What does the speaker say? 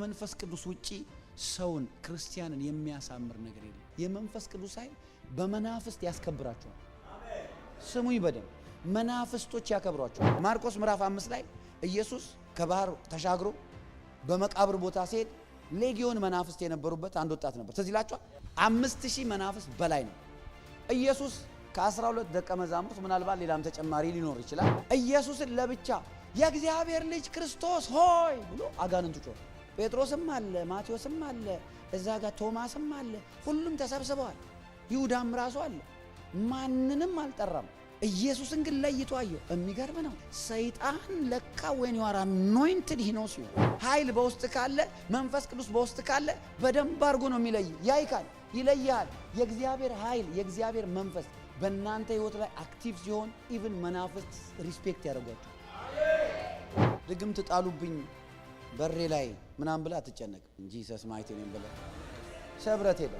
ከመንፈስ ቅዱስ ውጪ ሰውን ክርስቲያንን የሚያሳምር ነገር የለም። የመንፈስ ቅዱስ ኃይል በመናፍስት ያስከብራቸዋል። ስሙኝ በደም መናፍስቶች ያከብሯቸዋል። ማርቆስ ምዕራፍ 5 ላይ ኢየሱስ ከባህር ተሻግሮ በመቃብር ቦታ ሲሄድ ሌጊዮን መናፍስት የነበሩበት አንድ ወጣት ነበር። ትዝ ይላችኋል። 5000 መናፍስት በላይ ነው። ኢየሱስ ከ12 ደቀ መዛሙርት ምናልባት ሌላም ተጨማሪ ሊኖር ይችላል። ኢየሱስን ለብቻ የእግዚአብሔር ልጅ ክርስቶስ ሆይ ብሎ አጋንንቱ ጮኸ። ጴጥሮስም አለ፣ ማቴዎስም አለ፣ እዛ ጋር ቶማስም አለ። ሁሉም ተሰብስበዋል። ይሁዳም ራሱ አለ። ማንንም አልጠራም። ኢየሱስን ግን ለይቶ አየው። የሚገርም ነው። ሰይጣን ለካ when you are anointed he knows you። ኃይል በውስጥ ካለ መንፈስ ቅዱስ በውስጥ ካለ በደንብ አድርጎ ነው የሚለይ። ያይካል፣ ይለያል። የእግዚአብሔር ኃይል የእግዚአብሔር መንፈስ በእናንተ ህይወት ላይ አክቲቭ ሲሆን ኢቭን መናፍስት ሪስፔክት ያደርጓቸው። ድግም ትጣሉብኝ በሬ ላይ ምናምን ብላ አትጨነቅ እንጂ ሰስማይቴ ነኝ ብለ ሰብረት ሄደ